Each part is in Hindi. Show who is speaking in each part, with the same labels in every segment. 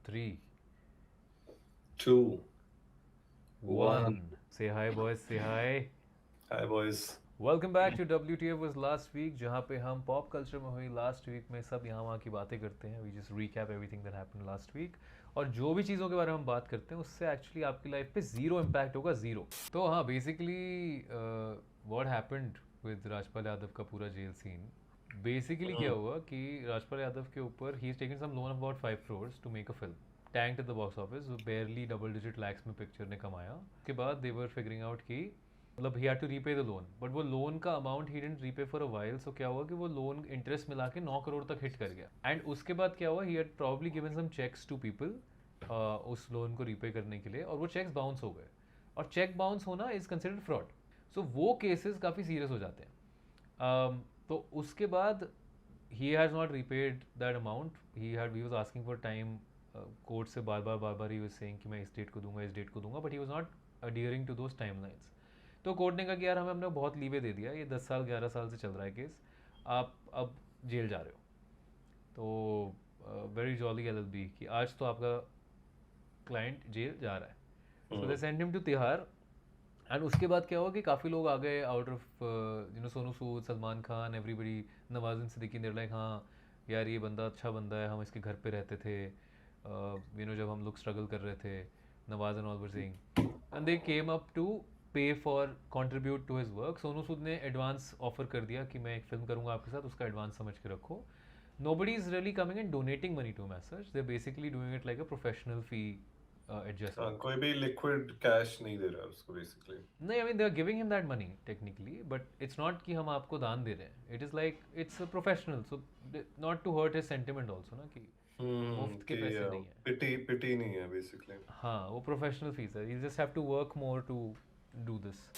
Speaker 1: 3,
Speaker 2: Two,
Speaker 1: 1.
Speaker 2: one.
Speaker 1: Say hi boys, say hi.
Speaker 2: Hi, boys.
Speaker 1: Welcome back to WTF was last week, जहाँ पे हम पॉप कल्चर में हुई लास्ट वीक में सब यहाँ वहाँ की बातें करते हैं. We just recap everything that happened last week. और जो भी चीज़ों के बारे में हम बात करते हैं उससे एक्चुअली आपकी लाइफ पे ज़ीरो इम्पैक्ट होगा, ज़ीरो. तो हाँ, basically what happened with Rajpal Yadav का पूरा जेल सीन. बेसिकली क्या
Speaker 2: Hmm.
Speaker 1: हुआ कि राजपाल यादव के ऊपर ही is taken some loan of about 5 crores to make a film. Tanked at the box office, barely double digit lakhs में पिक्चर ने कमाया. उसके बाद दे वर फिगरिंग आउट कि मतलब he had to repay the loan, but वो लोन का amount he didn't repay for a while. So क्या हुआ कि वो लोन इंटरेस्ट मिला के 9 करोड़ तक हिट कर गया. एंड उसके बाद क्या हुआ, he had probably given some cheques to people उस लोन को रीपे करने के लिए, और वो चेक्स बाउंस हो गए. और चेक बाउंस होना इज कंसिडर्ड फ्रॉड. सो वो केसेस काफ़ी सीरियस हो जाते हैं. तो उसके बाद he has not repaid that amount. He was asking for time. Court से बार बार ही वॉज सेइंग कि मैं इस डेट को दूंगा, इस डेट को दूंगा, but he was not adhering to those timelines. तो कोर्ट ने कहा कि यार हमें हमने बहुत लीवे दे दिया, ये 10 साल 11 साल से चल रहा है केस, आप अब जेल जा रहे हो. तो वेरी जॉली LLB कि आज तो आपका क्लाइंट जेल जा रहा है. So they
Speaker 2: Hmm.
Speaker 1: Send him to Tihar. And उसके बाद क्या हुआ कि काफ़ी लोग आ गए out of Sonu Sood, Salman Khan, everybody, Nawazuddin Siddiqui. There like हाँ यार ये बंदा अच्छा बंदा है, हम इसके घर पे रहते थे जब हम लोग स्ट्रगल कर रहे थे. Nawaz and all were saying, and they came up to pay for contribute to his work. Sonu Sood ने एडवांस ऑफर कर दिया कि मैं एक फिल्म करूंगा आपके साथ, उसका एडवांस समझ के रखो. Nobody is really coming and donating money to him as such. They're basically doing it like a professional fee
Speaker 2: हाँ,
Speaker 1: adjustment.
Speaker 2: कोई भी लिक्विड कैश नहीं दे रहा है उसको बेसिकली.
Speaker 1: नहीं, I mean they are giving him that money technically, but it's not कि हम आपको दान दे रहे हैं. It is like it's professional, so not to hurt his sentiment also ना, कि मुफ्त के
Speaker 2: कि
Speaker 1: पैसे नहीं है.
Speaker 2: पिटी पिटी नहीं है बेसिकली.
Speaker 1: हाँ, वो प्रोफेशनल फीस है. You just have to work more to do this.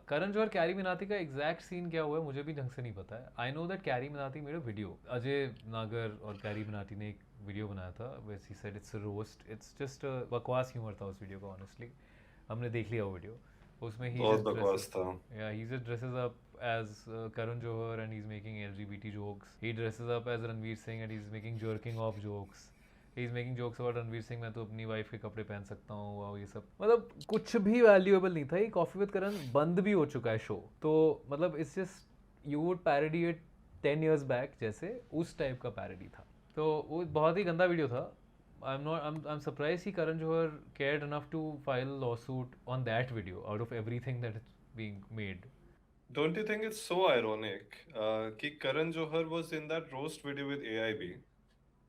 Speaker 1: Karan Johar Carry Minati का एग्जैक्ट सीन क्या हुआ है मुझे भी ढंग से नहीं पता है. I know that carry Minati made a video. Ajay नागर और कैरी मिनाती ने एक वीडियो बनाया था, वैसे he said it's a roast. It's just बकवास ह्यूमर था उस वीडियो का, ऑनेस्टली. हमने देख लिया वो वीडियो. उसमें ही
Speaker 2: बहुत
Speaker 1: जस्ट
Speaker 2: बकवास
Speaker 1: ड्रेसेस,
Speaker 2: था.
Speaker 1: yeah, he just dresses up as Karan Johar and he's making LGBT jokes. He dresses up as Ranveer Singh and he's making jerking off jokes. He's making jokes about Ranveer Singh, मैं तो अपनी वाइफ के कपड़े पहन सकता हूँ, और ये सब मतलब कुछ भी वैल्यूएबल नहीं था. ये कॉफी विद करण बंद भी हो चुका है शो. तो मतलब it's just you would parody it 10 years back, जैसे उस टाइप का पैरोडी था. तो वो बहुत ही गंदा वीडियो था. I'm surprised कि Karan Johar cared enough to file a lawsuit on that video out of everything that is being made.
Speaker 2: Don't you think it's so ironic कि Karan Johar was in that roast video with AIB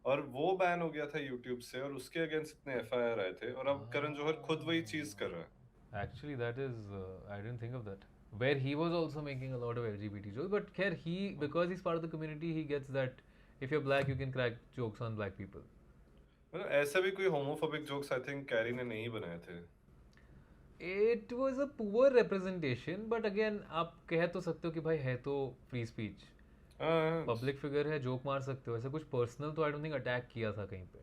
Speaker 2: और वो बैन हो गया था यूट्यूब से और उसके अगेंस्ट इतने एफआईआर आए थे और अब करण जौहर खुद वही चीज कर रहा है.
Speaker 1: Actually, that is, I didn't think of that. Where he was also making a lot of LGBT jokes, but here because he's part of the community, he gets that if you're black, you can crack jokes on black people.
Speaker 2: मतलब ऐसा भी कोई homophobic jokes I think carry ने नहीं बनाए थे.
Speaker 1: It was a poor representation, but again, आप कह तो सकते हो कि भाई है तो फ्री स्पीच,
Speaker 2: हाँ.
Speaker 1: पब्लिक फिगर है, जोक मार सकते हो. ऐसा कुछ पर्सनल तो आई डोंट थिंक अटैक किया था कहीं पे.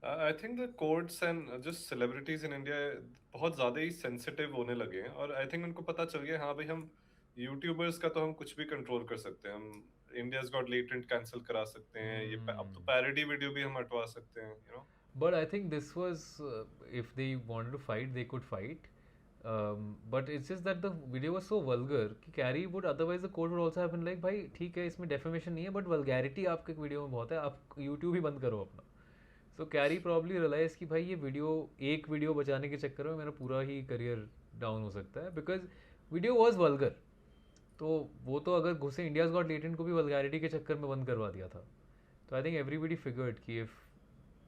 Speaker 2: I think the courts and just celebrities in India बहुत ज़्यादा ही सेंसिटिव होने लगे हैं और आई थिंक उनको पता चल गया हाँ भाई हम यूट्यूबर्स का तो हम कुछ भी कंट्रोल कर सकते हैं. हम इंडियाज गॉट लेटेंट कैंसिल करा सकते हैं ये अब तो
Speaker 1: Hmm.
Speaker 2: पैरोडी वीडियो भी हम हटवा सकते हैं you know.
Speaker 1: But I think this was, if they wanted to fight, they could fight. But it's just that the video was so vulgar कि Carrie would otherwise the court would also have been like भाई ठीक है इसमें defamation नहीं है, but vulgarity आपके वीडियो में बहुत है, आप YouTube ही बंद करो अपना. So Carrie probably realized कि भाई ये वीडियो, एक वीडियो बचाने के चक्कर में मेरा पूरा ही करियर डाउन हो सकता है, because video was vulgar. तो वो तो अगर घुसे इंडियाज गॉट लेटेंट को भी वल्गैरिटी के चक्कर में बंद करवा दिया था. तो आई थिंक एवरीबडी फिगर्ड कि if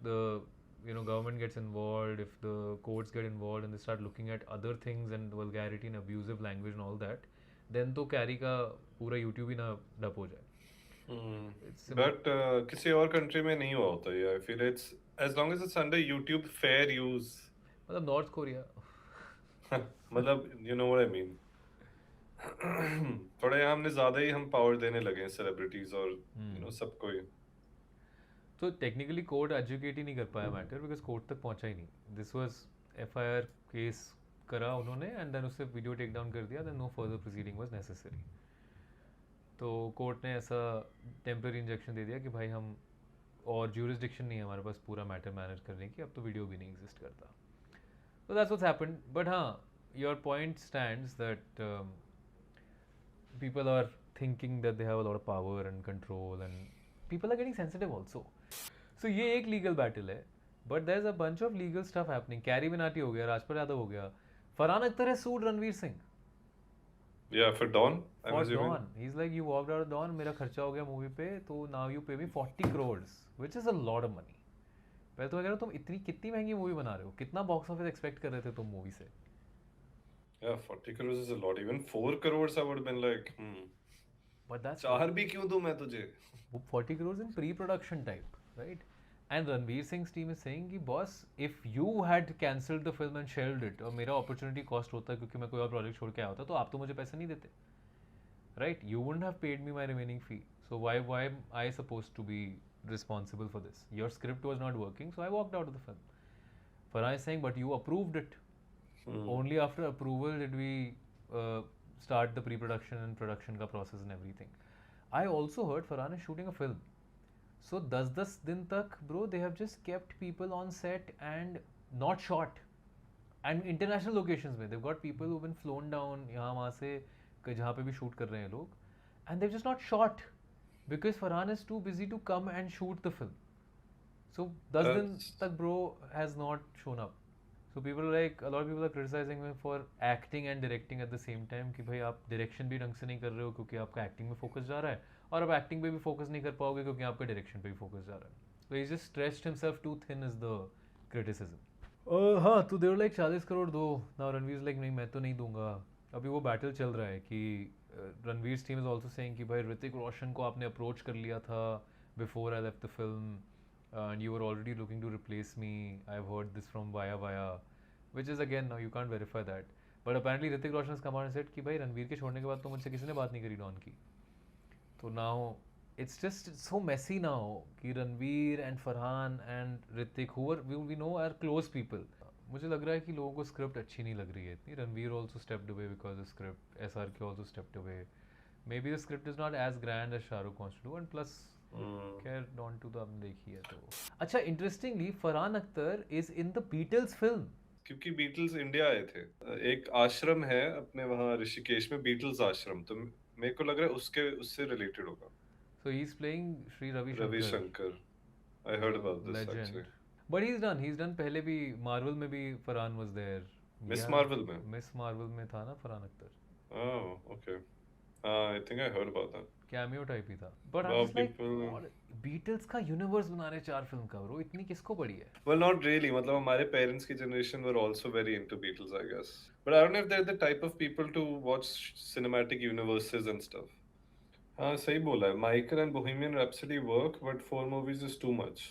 Speaker 1: the government gets involved, if the courts get involved and they start looking at other things and vulgarity and abusive language and all that, then तो कैरी का पूरा यूट्यूब ही ना डप हो जाए. इट्स
Speaker 2: बट किसी और कंट्री में नहीं हुआ होता ये. I feel it's as long as it's under YouTube fair use.
Speaker 1: मतलब नॉर्थ कोरिया.
Speaker 2: मतलब you know what I mean. थोड़ा यहाँ हमने ज्यादा ही हम पावर देने लगे हैं सेलिब्रिटीज और सबको ही.
Speaker 1: तो टेक्निकली कोर्ट एजुकेट ही नहीं कर पाया मैटर, बिकॉज कोर्ट तक पहुंचा ही नहीं. दिस वाज FIR केस करा उन्होंने, एंड देन उससे वीडियो टेक डाउन कर दिया, then no further proceeding was necessary. तो कोर्ट ने ऐसा टेम्पररी इंजेक्शन दे दिया कि भाई हम और jurisdiction नहीं है हमारे पास पूरा मैटर मैनेज करने की, अब तो वीडियो भी नहीं एग्जिस्ट करता. So that's what's happened. But हाँ, your point stands that people are thinking that they have a lot of power and control, and people are getting sensitive also. So ये एक legal battle है, but there's a bunch of legal stuff happening. Carry Minati हो गया, राजपाल यादव हो गया, Farhan Akhtar has sued Ranveer Singh.
Speaker 2: Yeah, for Dawn, I'm
Speaker 1: For
Speaker 2: assuming.
Speaker 1: Dawn, he's like, you walked out of Dawn, मेरा खर्चा हो गया मूवी पे, तो now you pay me 40 crores, which is a lot of money. पहले तो मैं कह रहा हूँ तुम इतनी कितनी महंगी मूवी बना रहे हो, कितना बॉक्स ऑफिस एक्सपेक्ट कर रहे थे तुम मूवी से?
Speaker 2: Yeah, 40 crores is a lot. Even 4 crores, I would have been like,
Speaker 1: But that's
Speaker 2: चार भी क्यों दूं मैं तुझे?
Speaker 1: 40 crores in pre-production type, right? And Ranveer Singh's team is saying कि boss, if you had cancelled the film and shelved it, और मेरा opportunity cost होता क्योंकि मैं कोई और project छोड़ के आया होता, तो आप तो मुझे पैसे नहीं देते, right? You wouldn't have paid me my remaining fee. So why am I supposed to be responsible for this? Your script was not working, so I walked out of the film. Farhan is saying, but you approved it. Only after approval did we start the pre-production and production ka process and everything. I also heard Farhan is shooting a film. So 10 दिन तक bro they have just kept people on set and not shot. And international locations में they've got people who've been flown down यहाँ वहाँ से जहाँ पे भी shoot कर रहे हैं लोग, and they've just not shot because Farhan is too busy to come and shoot the film. So 10 दिन तक bro has not shown up. So people are like, a lot of people are criticizing me for acting and directing at the same time कि भाई आप direction भी ढंग से नहीं कर रहे हो क्योंकि आपका acting में focus जा रहा है, और आप acting पे भी focus नहीं कर पाओगे क्योंकि आपका direction पे भी focus जा रहा है. So he's just stretched himself too thin is the criticism. हाँ, तो they were like 40 करोड़ दो. Now Ranveer's like नहीं मैं तो नहीं दूंगा. अभी वो battle चल रहा है कि Ranveer's team is also saying कि भाई ऋतिक रोशन को आपने approach कर लिया था before I left the film. And you were already looking to replace me. I've heard this from via, which is again now you can't verify that. But apparently Hrithik Roshan has come out and said कि भाई रणवीर के छोड़ने के बाद तो मुझसे किसी ने बात नहीं करी डॉन की. तो now it's just so messy now कि Ranveer and Farhan and Hrithik who we know are close people. मुझे लग रहा है कि लोगों को स्क्रिप्ट अच्छी नहीं लग रही है इतनी. Ranveer also stepped away because the script. SRK also stepped away. Maybe the script is not as grand as Shahrukh wants to do, and plus खैर डॉन 2 तो आपने देखी है तो. अच्छा, interestingly Farhan Akhtar is in the Beatles film.
Speaker 2: क्योंकि बीटल्स इंडिया आए थे. एक आश्रम है अपने वहाँ ऋषिकेश में, बीटल्स आश्रम, तो मेरे को लग रहा है उससे रिलेटेड होगा.
Speaker 1: So he's playing Sri Ravi
Speaker 2: Shankar. I heard about this actually.
Speaker 1: But he's done पहले भी मार्वल में भी Farhan was there.
Speaker 2: Ms Marvel
Speaker 1: में था ना Farhan Akhtar.
Speaker 2: Oh, okay. I think I heard about that.
Speaker 1: Cameo type ही था. But I was like, Beatles का यूनिवर्स बना रहे 4 फिल्म का ब्रो, इतनी किसको पड़ी है?
Speaker 2: Well, not really. मतलब हमारे पेरेंट्स की generation were also very into Beatles, I guess. But I don't know if they're the type of people to watch cinematic universes and stuff. हाँ, सही बोला है. Michael and Bohemian Rhapsody work, but 4 movies is too much.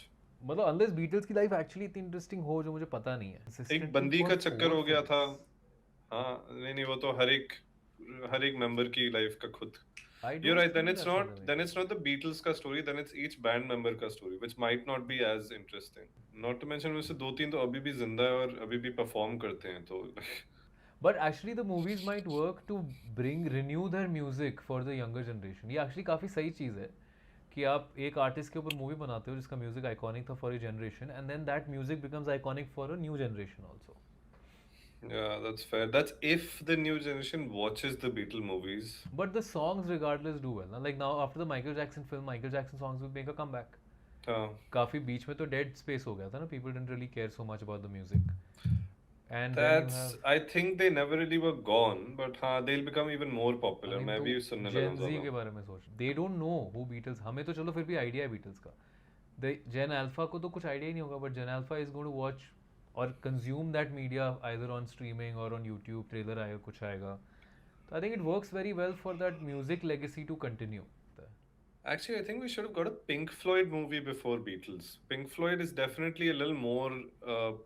Speaker 1: मतलब unless बीटल्स की लाइफ एक्चुअली इतनी इंटरेस्टिंग हो जो मुझे पता नहीं है.
Speaker 2: एक बंदी का चक्कर हो गया था. हाँ, नहीं वो तो हर एक मेंबर की लाइफ का खुद. You're right. Then it's not the Beatles का story. Then it's each band member का story, which might not be as interesting. Not to mention उनमें से 2-3 तो अभी भी जिंदा है और अभी भी perform करते हैं तो.
Speaker 1: But actually the movies might work to renew their music for the younger generation. ये actually काफी सही चीज़ है कि आप एक आर्टिस्ट के ऊपर मूवी बनाते हो जिसका म्यूजिक आइकॉनिक था for a generation, and then that music becomes iconic for a new generation also.
Speaker 2: Yeah, that's fair. That's if the new generation watches the Beatles movies.
Speaker 1: But the songs regardless do well. Like now after the Michael Jackson film, Michael Jackson songs will make a comeback. काफी बीच में तो dead space हो गया था ना. People didn't really care so much about the music. And
Speaker 2: I think they never really were gone, but हाँ they'll become even more popular. मैं भी सुनने लगा
Speaker 1: Gen Z के बारे में सोच. They don't know who Beatles. हमें तो चलो फिर भी idea है Beatles का. The Gen Alpha को तो कुछ idea ही नहीं होगा, but Gen Alpha is going to watch or consume that media either on streaming or on YouTube. Trailer आएगा, कुछ आएगा. So I think it works very well for that music legacy to continue.
Speaker 2: Actually, I think we should have got a Pink Floyd movie before Beatles. Pink Floyd is definitely a little more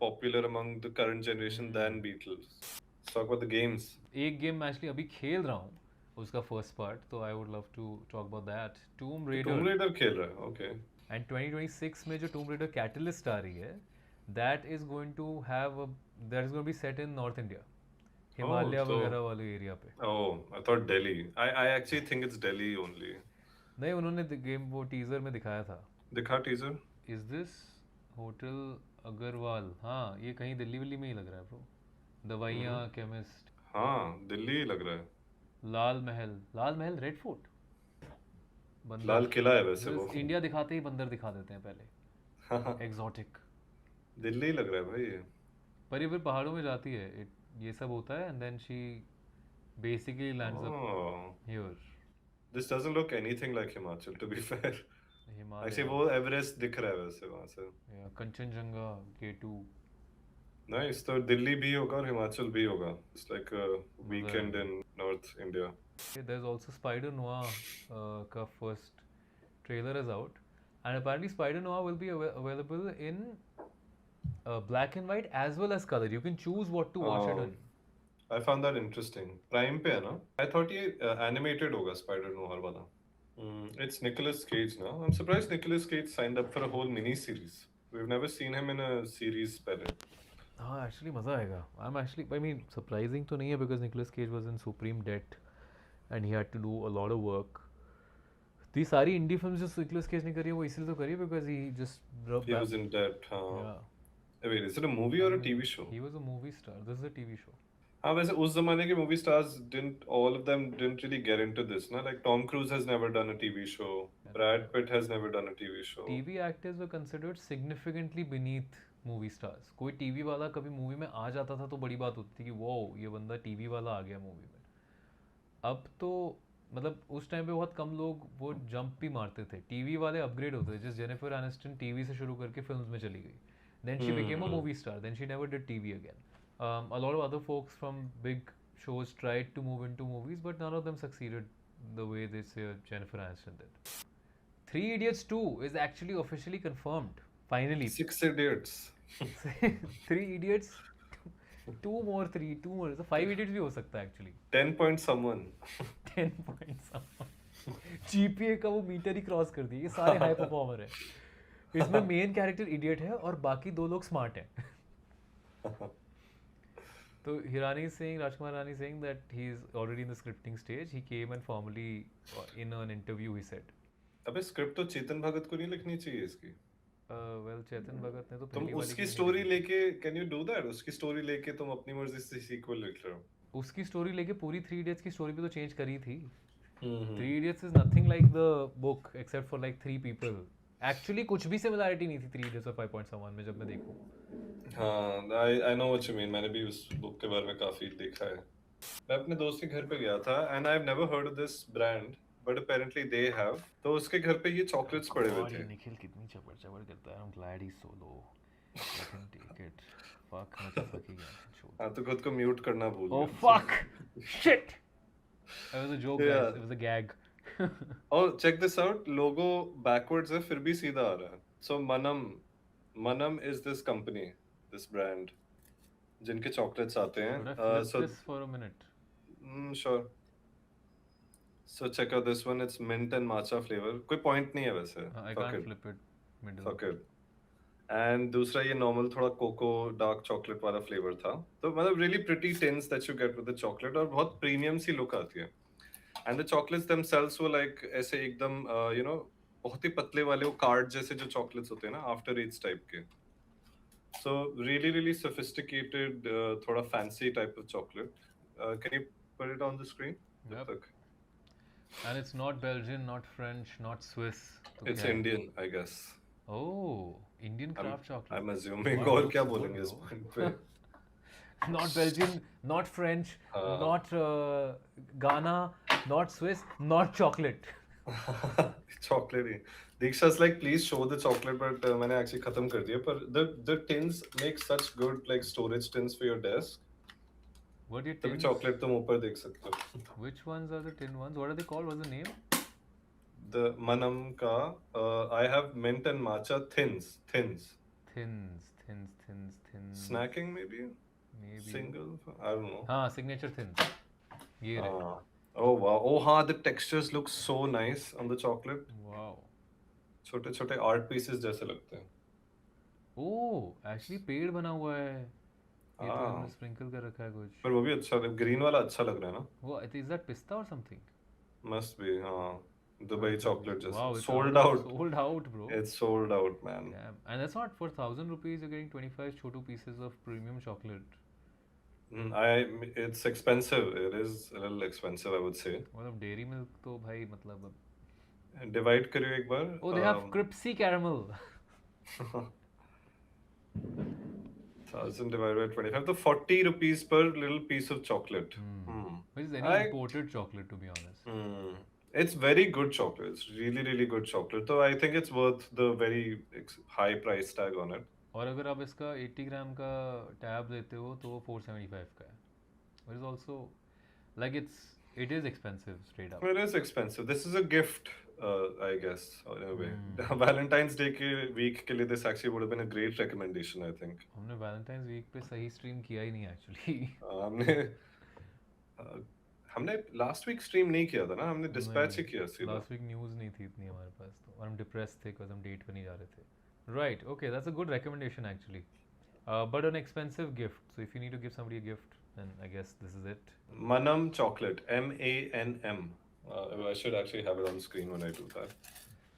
Speaker 2: popular among the current generation than Beatles. Let's talk about the games.
Speaker 1: एक game मैं actually अभी खेल रहा हूँ, उसका first part, तो I would love to talk about that. Tomb Raider
Speaker 2: खेल रहा है, okay.
Speaker 1: And 2026 में जो Tomb Raider Catalyst आ रही है, that is going to be set in North India. Himalaya वगैरह वाले एरिया पे.
Speaker 2: Oh, I thought Delhi. I actually think it's Delhi only.
Speaker 1: नहीं, उन्होंने गेम वो टीजर में दिखाया था.
Speaker 2: दिखा teaser?
Speaker 1: Is this hotel Agarwal? हाँ, ये कहीं दिल्ली विल्ली में ही लग रहा है ब्रो. दवाइयाँ,
Speaker 2: हम्म,
Speaker 1: केमिस्ट.
Speaker 2: हाँ दिल्ली ही लग रहा है।
Speaker 1: लाल महल, रेड फोर्ट, बंदर.
Speaker 2: लाल किला है वैसे वो।
Speaker 1: बस इंडिया दिखाते ही बंदर दिखा देते हैं पहले. एग्जॉटिक.
Speaker 2: दिल्ली ही लग रहा है भाई ये।
Speaker 1: पर ये फिर पहाड़ों में जाती है. ये सब होता है and then she basically lands up
Speaker 2: Oh,
Speaker 1: here.
Speaker 2: this doesn't look anything like Himachal to be fair. ऐसे
Speaker 1: हिमालय.
Speaker 2: वो एवरेस्ट दिख रहा है वैसे वहां से।
Speaker 1: कंचनजंगा, K2.
Speaker 2: नाइस, तो दिल्ली भी होगा और हिमाचल भी होगा। इट्स लाइक
Speaker 1: मज़ा
Speaker 2: वीकेंड
Speaker 1: आएगा.
Speaker 2: In north India.
Speaker 1: There's also Spider Noir का first trailer is out, and apparently Spider Noir will be available in black and white as well as color. You can choose what to watch it in.
Speaker 2: I found that interesting. Prime पे है ना? आई थॉट ये एनिमेटेड होगा स्पाइडर नोआर वाला। इट्स निकोलस केज ना? I am surprised Nicolas Cage signed up for a whole mini series. We have never seen him in a series पहले।
Speaker 1: हाँ, एक्चुअली मज़ा आएगा. आई मीन सरप्राइजिंग तो नहीं है because Nicolas Cage was in Supreme Date and he had to do a lot of work. The सारी इंडी फिल्म्स जो निकोलस केज ने करी है वो इसलिए तो करी है because he just
Speaker 2: he was in date. हाँ,
Speaker 1: yeah.
Speaker 2: Wait, is it a movie or a TV show?
Speaker 1: He was a movie star. This is a TV show.
Speaker 2: हाँ, वैसे उस जमाने के movie stars didn't all of them didn't really get into this ना। Like Tom Cruise has never done a TV show, Brad Pitt has never done a TV show.
Speaker 1: TV actors were considered significantly beneath movie stars. कोई टीवी वाला कभी मूवी में आ जाता था तो बड़ी बात होती थी कि वो ये बंदा टीवी वाला आ गया मूवी में. अब तो मतलब उस टाइम पे बहुत कम लोग वो जंप भी मारते थे. टीवी वाले अपग्रेड होते थे. जैसे जेनिफर एनिस्टन टीवी से शुरू करके फिल्म्स में चली गई. Then she became a movie star. Then she never did TV again. A lot of other folks from big shows tried to move into movies, but none of them succeeded the way this Jennifer Aniston did. Three Idiots 2 is actually officially confirmed. Finally.
Speaker 2: 6 Idiots।
Speaker 1: 3 Idiots. Two more. So 5 Idiots भी हो सकता है actually.
Speaker 2: 10 point someone।
Speaker 1: 10 points. GPA का वो मीटर ही क्रॉस कर दिया. ये सारे हाई परफॉर्मर है. इसमें मेन कैरेक्टर इडियट है और बाकी 2 लोग स्मार्ट हैं. तो Rajkumar Hirani saying that he is already in the scripting stage. He came and formally in an interview he said.
Speaker 2: अबे स्क्रिप्ट तो चेतन भगत को नहीं लिखनी चाहिए इसकी।
Speaker 1: Well, चेतन भगत ने तो
Speaker 2: तुम
Speaker 1: पहली वाली
Speaker 2: उसकी
Speaker 1: की
Speaker 2: स्टोरी लेके, कैन यू डू दैट? उसकी स्टोरी लेके तुम अपनी मर्जी से सीक्वल लिख रहे हो।
Speaker 1: उसकी स्टोरी लेके पूरी 3 Idiots की स्टोरी भी तो चेंज करी थी. 3
Speaker 2: हम्म।
Speaker 1: Idiots is nothing like the book except for like 3 people. Actually कुछ भी सिमिलरिटी नहीं थी 3 Idiots और 5.1 में जब मैं देखूं.
Speaker 2: हाँ, I know what you mean. मैंने भी उस बुक के बारे में काफी देखा है। मैं अपने दोस्त के घर पे गया था and I have never heard of this brand, but apparently they have. तो उसके घर पे ये चॉकलेट्स पड़े हुए थे।
Speaker 1: निखिल कितनी चबड़ चबड़ करता है. I'm glad he's so low. I can take it. Fuck, मैं तो fuck ही गया.
Speaker 2: हाँ, तो खुद को म्यूट करना भूल
Speaker 1: Oh
Speaker 2: गया।
Speaker 1: fuck! Shit! That was a joke,
Speaker 2: Yeah.
Speaker 1: guys. It was a gag.
Speaker 2: और check this out, logo backwards है फिर भी सीधा आ रहा है। So Manam is this company, this brand जिनके चॉकलेट्स आते
Speaker 1: Would I
Speaker 2: हैं।
Speaker 1: flip
Speaker 2: so
Speaker 1: this for a minute?
Speaker 2: Sure. So check out this one, it's mint and matcha flavour. कोई पॉइंट नहीं है वैसे।
Speaker 1: I
Speaker 2: Fuck
Speaker 1: can't
Speaker 2: it.
Speaker 1: flip it middle.
Speaker 2: Fuck it. And दूसरा ये नॉर्मल थोड़ा कोको डार्क चॉकलेट वाला फ्लेवर था। तो मतलब really pretty tins that you get with the chocolate, और बहुत प्रीमियम सी लुक आती है। एंड द चॉकलेट्स देमसेल्व्स वो लाइक ऐसे एकदम यू नो बहुत ही पतले वाले वो कार्ड जैसे जो चॉकलेट्स होते हैं ना, आफ्टर ईट्स टाइप के। सो रियली सोफिस्टिकेटेड, थोड़ा fancy type of chocolate. Can you put it on the screen?
Speaker 1: Yep. And it's not Belgian, not French, not Swiss. तो
Speaker 2: इट्स
Speaker 1: क्या है?
Speaker 2: Indian I guess.
Speaker 1: Oh, Indian craft chocolate.
Speaker 2: I am assuming.
Speaker 1: Wow,
Speaker 2: और क्या
Speaker 1: looks
Speaker 2: बोलेंगे
Speaker 1: good,
Speaker 2: इस
Speaker 1: bro.
Speaker 2: पॉइंट पे?
Speaker 1: Not Belgian, not French,
Speaker 2: हाँ।
Speaker 1: not Ghana, not Swiss, not chocolate.
Speaker 2: Chocolate ही। Diksha's like please show the chocolate, but मैंने actually खत्म कर दिया। पर the tins make such good like storage tins for your desk।
Speaker 1: What are your
Speaker 2: तभी
Speaker 1: tins?
Speaker 2: चॉकलेट तुम ऊपर देख सकते हो।
Speaker 1: Which ones are the tin ones? What are they called? What's the name?
Speaker 2: The मनम का I have mint and matcha thins।
Speaker 1: Thins.
Speaker 2: Snacking maybe?
Speaker 1: Maybe.
Speaker 2: Single? I don't know।
Speaker 1: हाँ, signature thins. ये रहे.
Speaker 2: हाँ। Oh wow। Oh हाँ, the textures look so nice on the chocolate।
Speaker 1: Wow.
Speaker 2: छोटे छोटे art pieces जैसे लगते हैं।
Speaker 1: Oh, actually पेड़ बना हुआ है. ये तो
Speaker 2: हाँ।
Speaker 1: हमने sprinkle कर रखा है कुछ.
Speaker 2: पर वो भी अच्छा, ग्रीन वाला अच्छा लग रहा है ना?
Speaker 1: वो is that pista or something?
Speaker 2: Must be। हाँ, Dubai chocolate just
Speaker 1: Wow, it's
Speaker 2: sold
Speaker 1: almost
Speaker 2: out.
Speaker 1: sold out, bro.
Speaker 2: It's sold out, man.
Speaker 1: Damn. And that's not for 1,000 rupees. You're getting 25 chotu pieces of premium chocolate.
Speaker 2: It's expensive. It is a little expensive, I would say.
Speaker 1: मतलब डेयरी मिल्क तो भाई मतलब
Speaker 2: Divide करियो एक बार.
Speaker 1: oh they have Cripsy caramel
Speaker 2: 1000 divided by 25, so 40 rupees per little piece of chocolate.
Speaker 1: which is any imported chocolate to be honest.
Speaker 2: It's very good chocolate. It's really, really good chocolate. So I think it's worth the very high price tag on it.
Speaker 1: और अगर आप इसका 80 ग्राम का टैब लेते हो तो वो 475 का है. Which is also like it is expensive straight up.
Speaker 2: It is expensive. This is a gift, I guess, in a way. Valentine's Day के week के लिए this actually would have been a great recommendation, I think.
Speaker 1: हमने Valentine's week पे सही stream किया ही नहीं actually.
Speaker 2: हमने last week stream नहीं किया था ना, हमने dispatch ही किया सीधा.
Speaker 1: Last week news नहीं थी इतनी हमारे पास तो और हम depressed थे because हम date पे नहीं जा रहे थे. Right, okay, that's a good recommendation actually. But an expensive gift. So if you need to give somebody a gift, then I guess this is it.
Speaker 2: Manam chocolate, M-A-N-M. I should actually have it on screen when I do that.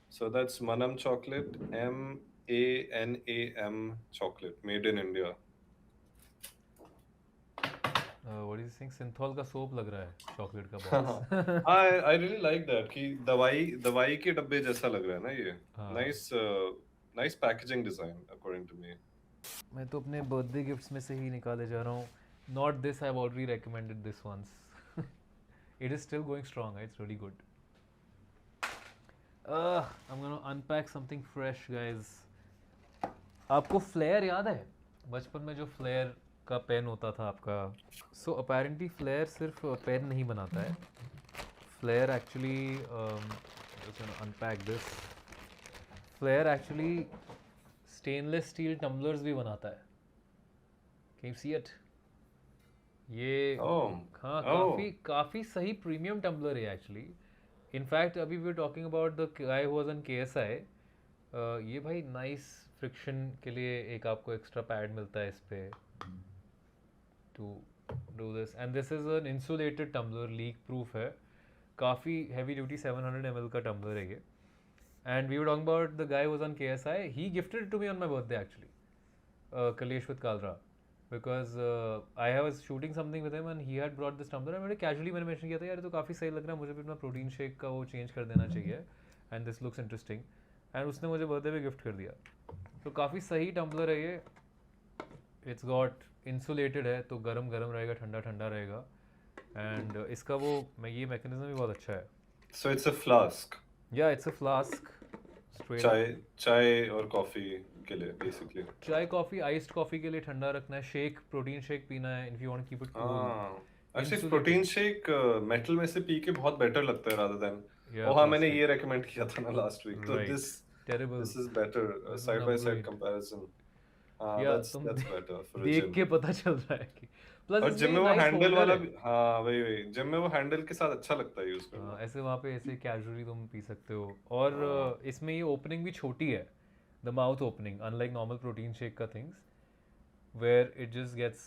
Speaker 2: So that's Manam chocolate, M-A-N-A-M chocolate, made in India.
Speaker 1: What is this thing? Synthol का soap लग रहा है chocolate का box.
Speaker 2: I really like that कि दवाई के डब्बे जैसा लग रहा है ना ये. Nice packaging design according to me.
Speaker 1: मैं तो अपने birthday gifts में से ही निकाले जा रहा हूँ. Not this, I've already recommended this once. It is still going strong, it's really good. I'm gonna unpack something fresh, guys. आपको फ्लेयर याद है? बचपन में जो फ्लेयर का पेन होता था आपका. So apparently फ्लेयर सिर्फ पेन नहीं बनाता है. Flair actually, just gonna unpack this. Flair actually stainless steel tumblers भी बनाता है. Can you see it? ये हाँ काफी सही प्रीमियम टम्बलर है एक्चुअली. इनफैक्ट अभी we were talking about the guy who was on KSI. ये भाई नाइस फ्रिक्शन के लिए एक आपको एक्स्ट्रा पैड मिलता है इस पे to do this. And this is an insulated tumbler, leak proof है. काफ़ी हैवी ड्यूटी 700 ml का टम्बलर है ये. And we were talking about the guy who was on KSI. He gifted to me on my birthday actually, kalesh with Kalra. Because I was shooting something with him and he had brought this tumbler and मैंने mention किया था यार तो काफ़ी सही लग रहा है, मुझे भी अपना प्रोटीन शेक का वो चेंज कर देना चाहिए and this looks interesting. and उसने मुझे बर्थडे पे गिफ्ट कर दिया. तो काफ़ी सही टम्बलर है ये. It's got insulated है तो गरम रहेगा, ठंडा रहेगा. and इसका वो ये मैकेनिज्म भी बहुत अच्छा है.
Speaker 2: So it's a flask.
Speaker 1: Yeah, it's a flask.
Speaker 2: चाय और कॉफी के लिए बेसिकली.
Speaker 1: चाय कॉफी, आइस्ड कॉफी के लिए ठंडा रखना है. शेक, प्रोटीन शेक पीना है if you want to keep it cool.
Speaker 2: Actually protein shake metal में से पी के बहुत बेटर लगता है rather than. हाँ मैंने ये रेकमेंड किया था ना लास्ट वीक. तो this is better side by side comparison. That's better for a
Speaker 1: देख के पता चल रहा है कि
Speaker 2: प्लस और जिम में वो हैंडल वाला भी. हाँ वही जिम में वो हैंडल के साथ अच्छा लगता है यूज करना.
Speaker 1: ऐसे वहाँ पे ऐसे कैजुअली तुम पी सकते हो. और इसमें ये ओपनिंग भी छोटी है, the mouth opening, unlike normal protein shake ka things where it just gets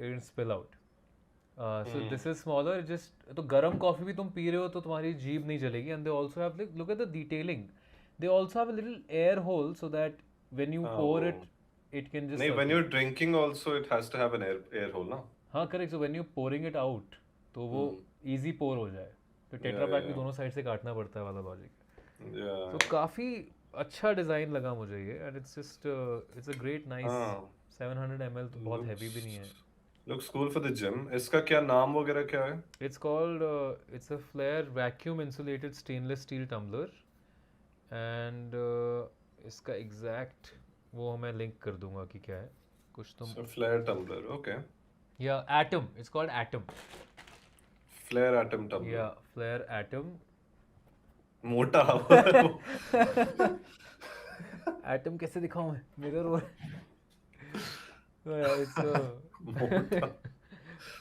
Speaker 1: it spill out. So this is smaller. Just तो गरम कॉफी भी तुम पी रहे हो तो तुम्हारी जीभ नहीं जलेगी. And they also have like look at the detailing. They also have a little air hole so that when you pour it can just.
Speaker 2: नहीं, when you're drinking also it has to have an air hole ना.
Speaker 1: हाँ correct. So when you're pouring it out तो वो easy pour हो जाए. तो टेट्रा पैक भी दोनों साइड से काटना पड़ता है वाला लॉजिक. तो काफी अच्छा डिजाइन लगा मुझे ये. And it's just it's a great nice 700 ml तो बहुत हैवी भी नहीं है.
Speaker 2: Looks cool for the gym. इसका क्या नाम वगैरह क्या है?
Speaker 1: It's called it's a Flair vacuum insulated stainless steel tumbler. And इसका एग्जैक्ट वो मैं लिंक कर दूंगा कि क्या है. कुछ तो
Speaker 2: Flair tumbler. Okay.
Speaker 1: Yeah Atom. It's called Atom.
Speaker 2: Flair Atom tumbler.
Speaker 1: Yeah Flair Atom.
Speaker 2: मोटा
Speaker 1: एटम कैसे दिखाऊं मैं? मिरर और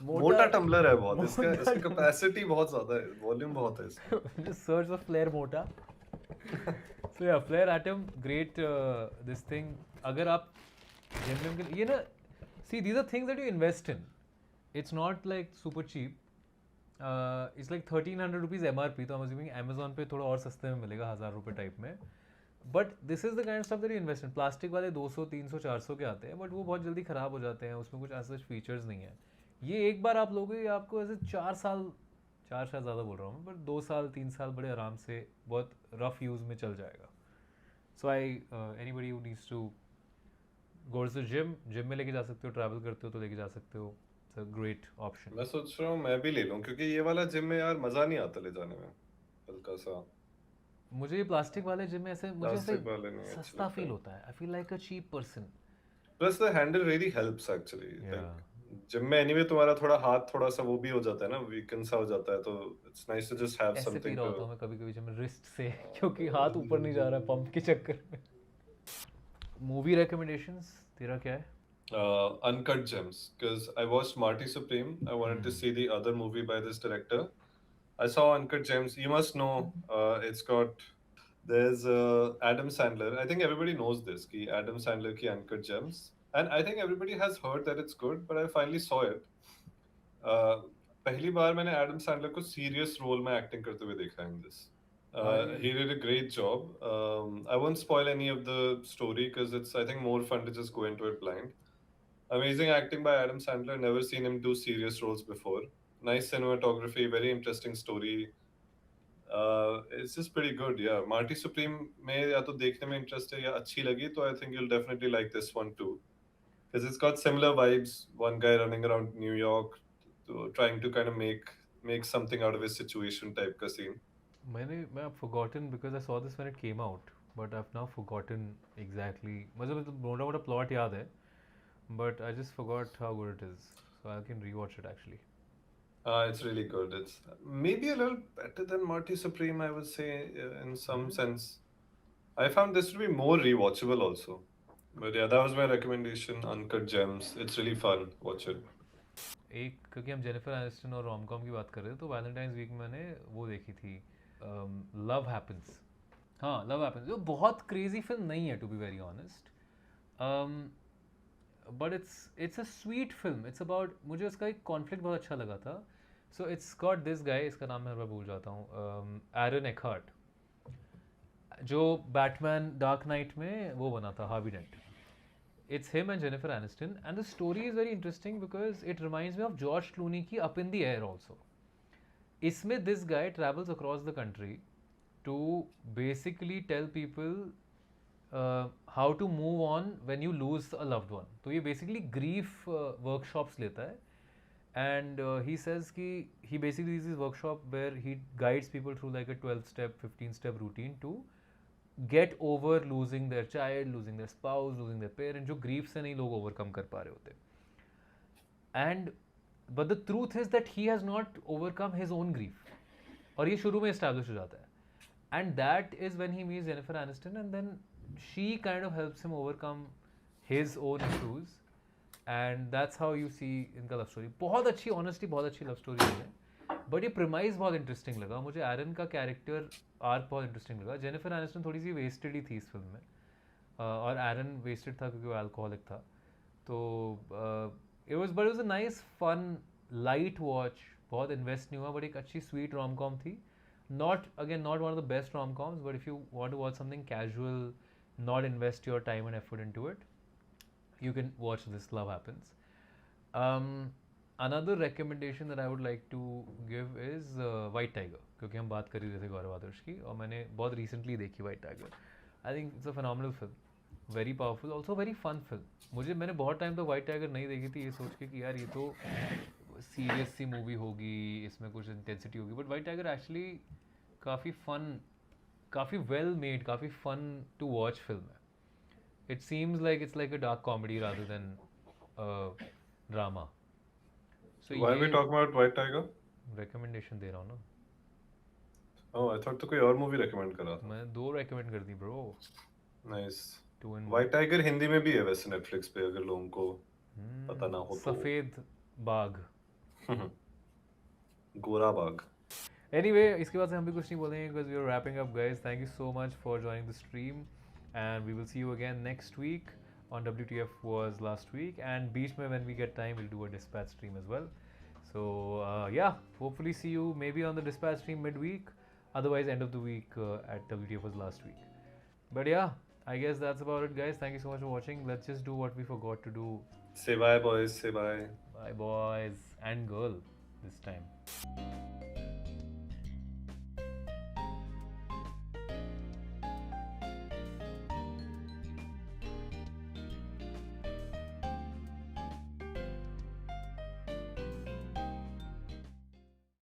Speaker 2: मोटा टम्बलर है बहुत. इसका कैपेसिटी बहुत ज्यादा है, वॉल्यूम बहुत है इसका.
Speaker 1: जस्ट सर्च फॉर फ्लेयर मोटा. So yeah Flair Atom great this thing. अगर आप जिम के ये ना सी these are things that you invest in. It's not like super cheap. It's like 1300 rupees MRP, तो आई एम अज्यूमिंग अमेजोन पे थोड़ा और सस्ते में मिलेगा, 1000 रुपये टाइप में. But this is the kind of stuff that you invest in. Plastic वाले 200 300 400 के आते हैं, बट वो बहुत जल्दी ख़राब हो जाते हैं, उसमें कुछ ऐसे फीचर्स नहीं है. ये एक बार आप लोगे, ये आपको ऐसे 4 साल, 4 साल ज़्यादा बोल रहा हूँ मैं, बट 2 साल 3 साल बड़े आराम से बहुत रफ यूज़ में चल जाएगा. So I anybody who needs to goes to gym में लेके जा सकते हो, ट्रैवल करते हो तो लेके जा सकते हो. It's a great option.
Speaker 2: मैं सोच रहा हूँ मैं भी ले लूँ, क्योंकि ये वाला जिम में यार मजा नहीं आता ले जाने में, हल्का सा
Speaker 1: मुझे ये प्लास्टिक वाले जिम में ऐसे, मुझे ऐसे
Speaker 2: प्लास्टिक वाले नहीं अच्छे
Speaker 1: सस्ता
Speaker 2: लगते
Speaker 1: फील
Speaker 2: हैं.
Speaker 1: होता है. I feel like a cheap person.
Speaker 2: Plus the handle really helps actually.
Speaker 1: Yeah
Speaker 2: like gym में एनीवे तुम्हारा थोड़ा हाथ थोड़ा सा वो भी हो जाता है ना, वीकन सा हो जाता है, तो it's nice to just have
Speaker 1: ऐसे पी
Speaker 2: समथिंग
Speaker 1: रहा
Speaker 2: टू.
Speaker 1: होता हूँ मैं कभी कभी जब मैं रिस्ट से क्योंकि हाथ ऊपर नहीं जा रहा है पंप के चक्कर में. मूवी रिकमेंडेशंस तेरा क्या है?
Speaker 2: Uncut Gems, because I watched Marty Supreme. I wanted to see the other movie by this director. I saw Uncut Gems. You must know, it's got, there's Adam Sandler. I think everybody knows this, ki Adam Sandler ki Uncut Gems. And I think everybody has heard that it's good, but I finally saw it. Uh, पहली बार मैंने एडम सैंडलर को सीरियस रोल में एक्टिंग करते हुए देखा है in this. He did a great job. I won't spoil any of the story because it's, I think, more fun to just go into it blind. Amazing acting by Adam Sandler. Never seen him do serious roles before. Nice cinematography, very interesting story. It's just pretty good. Yeah, Marty Supreme में या तो देखने में इंटरेस्ट है या अच्छी लगी तो I think you'll definitely like this one too, because it's got similar vibes. One guy running around New York, trying to kind of make something out of his situation type का scene.
Speaker 1: मैं forgotten because I saw this when it came out, but I've now forgotten exactly. मतलब मोटा मोटा plot याद है, but I just forgot how good it is. So I can rewatch it actually.
Speaker 2: It's really good. It's maybe a little better than Marty Supreme, I would say, in some sense. I found this to be more rewatchable also. But yeah, that was my recommendation. Uncut Gems. It's really fun. Watch it.
Speaker 1: एक, क्योंकि हम जेनिफर एनिस्टन और रोम कॉम की बात कर रहे थे, तो वैलेंटाइंस वीक में मैंने वो देखी थी, लव हैपन्स. हाँ, लव हैपन्स जो बहुत क्रेजी फिल्म नहीं है to be very honest, but it's a sweet film. It's about, मुझे उसका एक कॉन्फ्लिक्ट बहुत अच्छा लगा था. So it's got this guy, इसका नाम मैं हर बार भूल जाता हूँ, एरन एकहार्ट, जो बैटमैन डार्क नाइट में वो बना था, Harvey Dent. It's him and Jennifer Aniston, and the story is very interesting because it reminds me of George Clooney की Up in the Air also. इसमें this guy travels across the country to basically tell people how to move on when you lose a loved one. तो ये basically grief workshops लेता है, and he says कि he basically is this workshop where he guides people through like a 12-step, 15-step routine to get over losing their child, losing their spouse, losing their parent, जो grief से नहीं लोग overcome कर पा रहे होते. And but the truth is that he has not overcome his own grief. और ये शुरू में establish हो जाता है. And that is when he meets Jennifer Aniston, and then she kind of helps him overcome his own issues. And that's how you see इनका love story. बहुत अच्छी, honestly बहुत अच्छी love story है. बट ये प्रीमाइज बहुत इंटरेस्टिंग लगा मुझे. एरन का कैरेक्टर आर्क बहुत इंटरेस्टिंग लगा. जेनिफर एनिस्टन थोड़ी सी वेस्टेड ही थी इस फिल्म में, और एरन वेस्टेड था क्योंकि वो अल्कोहलिक था. तो it was, but it was a nice fun light watch. बहुत इन्वेस्ट नहीं हुआ, बट एक अच्छी स्वीट रोम कॉम थी. Not not one of the best rom coms, but if you want to watch something casual, not invest your time and effort into it, you can watch this Love Happens. Another recommendation that I would like to give is White Tiger, क्योंकि हम बात कर रहे थे गौरव आदर्श की, और मैंने बहुत recently देखी White Tiger. I think it's a phenomenal film, very powerful, also very fun film. मैंने बहुत टाइम तक White Tiger नहीं देखी थी, ये सोच के कि यार ये तो सीरियस सी मूवी होगी, इसमें कुछ इंटेंसिटी होगी, बट White Tiger एक्चुअली काफ़ी फन, काफ़ी वेल मेड, काफ़ी फन टू वॉच फिल्म है. It seems like it's like a dark comedy rather than a drama. So
Speaker 2: Why are we talking about White Tiger?
Speaker 1: recommendation दे रहा हूँ ना.
Speaker 2: Oh, I thought तो कोई और मूवी recommend कर रहा था.
Speaker 1: मैं 2 recommend कर दी bro.
Speaker 2: Nice.
Speaker 1: 2 in
Speaker 2: White Tiger Hindi में भी है वैसे Netflix पे, अगर लोगों को पता ना हो तो.
Speaker 1: सफ़ेद बाग.
Speaker 2: गोरा बाग.
Speaker 1: Anyway, इसके बाद से हम भी कुछ नहीं बोलेंगे because we are wrapping up guys. Thank you so much for joining the stream. And we will see you again next week on WTF was last week, and beach mein when we get time we'll do a dispatch stream as well. So yeah, hopefully see you maybe on the Dispatch stream midweek. Otherwise, end of the week at WTF's last week. But yeah, I guess that's about it, guys. Thank you so much for watching. Let's just do what we forgot to do.
Speaker 2: Say bye, boys. Say bye.
Speaker 1: Bye, boys and girl, this time.